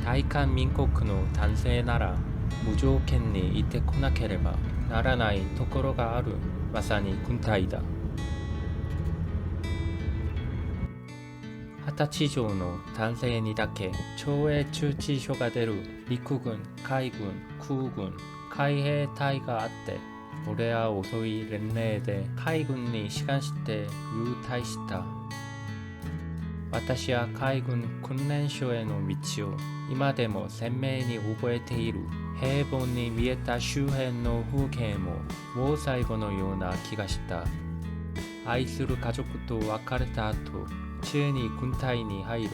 大韓民国の男性なら無条件にいてこなければならないところがある。まさに軍隊だ。20歳以上の男性にだけ徴兵通知書が出る陸軍、海軍、空軍、海兵隊があって、俺は遅い連盟で海軍に志願して入隊した。私は海軍訓練所への道を今でも鮮明に覚えている。平凡に見えた周辺の風景ももう最後のような気がした。愛する家族と別れた後、ついに軍隊に入る。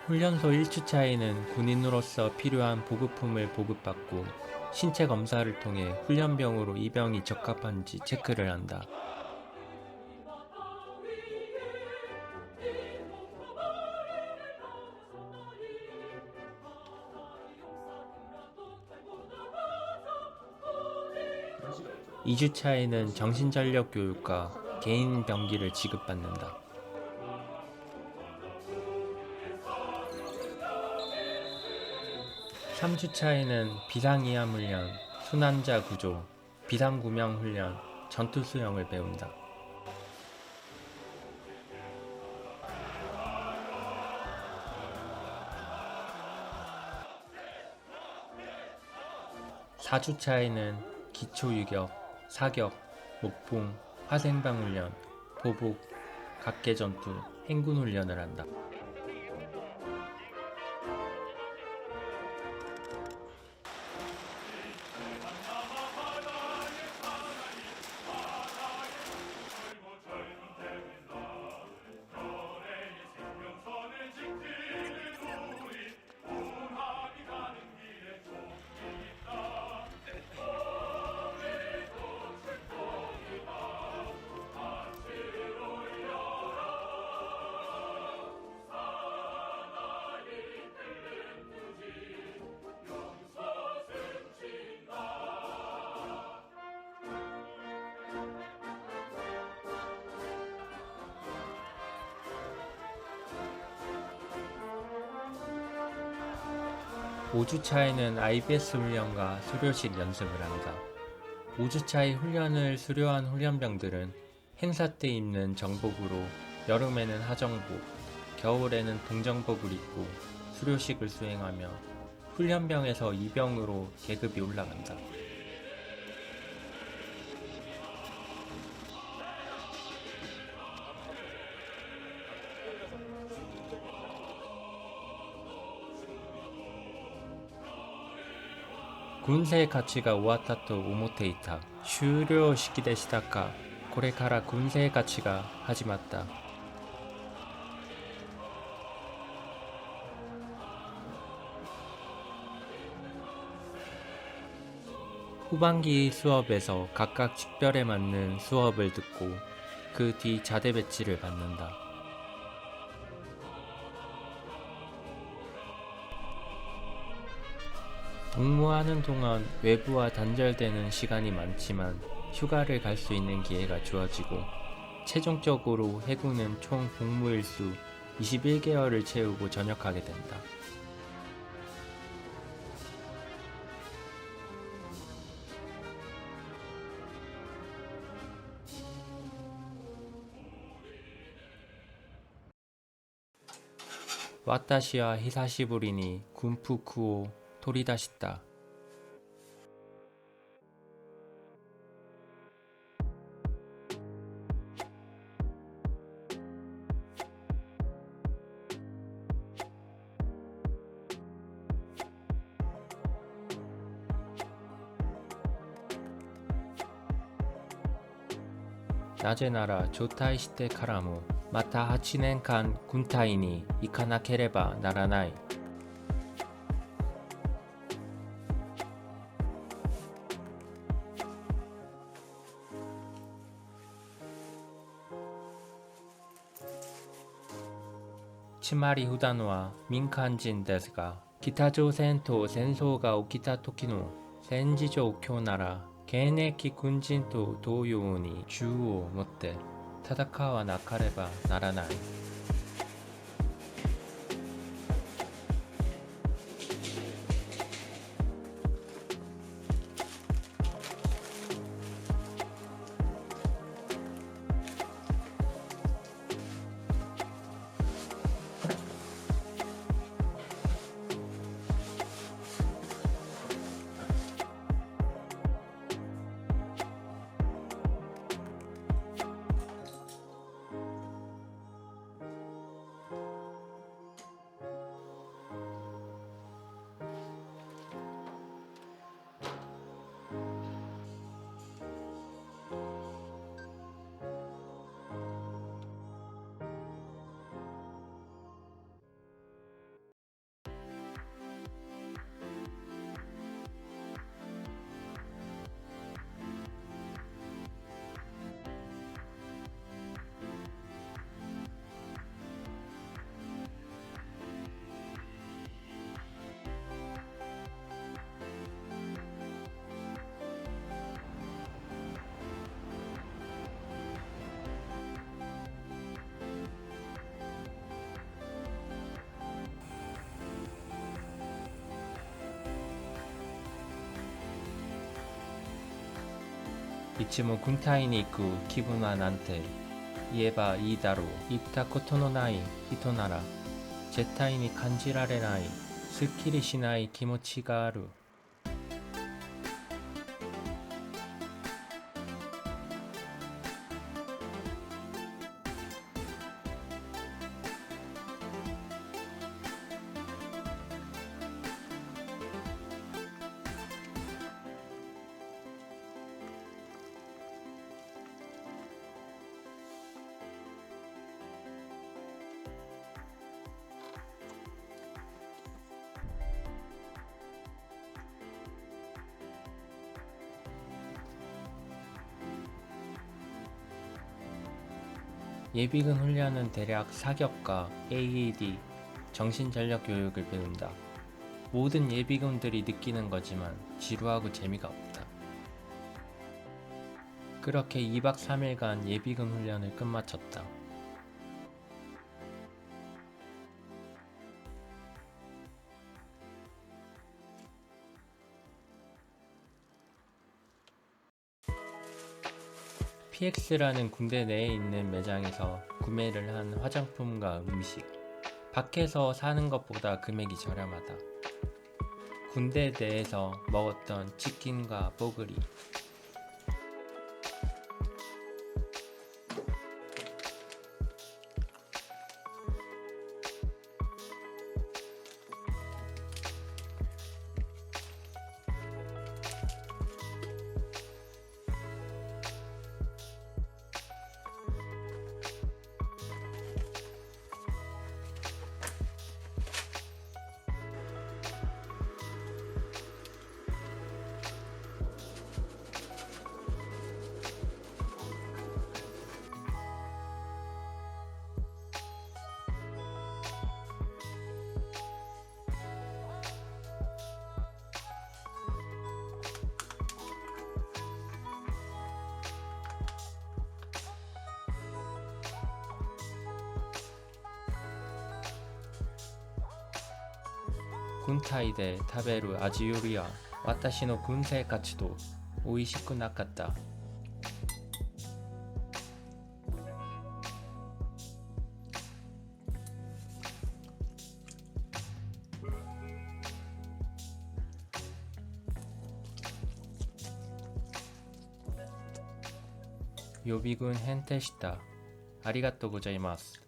훈련소 1주차에는 군인으로서 필요한 보급품을 보급받고 신체 검사를 통해 훈련병으로 이 병이 적합한지 체크를 한다. 이 주차에는 정신전력 교육과 개인 병기를 지급받는다. 3주차에는 비상이함 훈련, 순환자 구조, 비상구명 훈련, 전투 수영을 배운다. 4주차에는 기초유격, 사격, 목풍, 화생방 훈련, 보복, 각계전투, 행군 훈련을 한다. (5주차에는) IBS 훈련과 수료식 연습을 한다. 5주차의 훈련을 수료한 훈련병들은 행사 때 입는 정복으로 여름에는 하정복, 겨울에는 동정복을 입고 수료식을 수행하며 훈련병에서 이병으로 계급이 올라간다. 군세의 가치가 오와타토 오모테이타.終了式でしたか。これから軍生活が始まった。후반기 수업에서 각각 직별에 맞는 수업을 듣고 그 뒤 자대 배치를 받는다. 복무하는 동안 외부와 단절되는 시간이 많지만 휴가를 갈 수 있는 기회가 주어지고 최종적으로 해군은 총 복무일수 21개월을 채우고 전역하게 된다. 와타시와 히사시부리니 군푸쿠오 토리다시다.なぜなら除隊してからもまた8年間軍隊に行かなければならない。つまり普段は民間人ですが、北朝鮮と戦争が起きた時の戦時状況なら現役軍人と同様に銃を持って戦わなければならない。いつも軍隊に行く気分はなんて言えばいいだろう。行ったことのない人なら絶対に感じられない、すっきりしない気持ちがある。예비군 훈련은 대략 사격과 AED, 정신전력 교육을 배운다. 모든 예비군들이 느끼는 거지만 지루하고 재미가 없다. 그렇게 2박 3일간 예비군 훈련을 끝마쳤다. PX라는 군대 내에 있는 매장에서 구매를 한 화장품과 음식. 밖에서 사는 것보다 금액이 저렴하다. 군대 내에서 먹었던 치킨과 뽀글이. 군타이で食べる味よりは私の軍生活と美味しくなかった。予備軍編でした。ありがとうございます。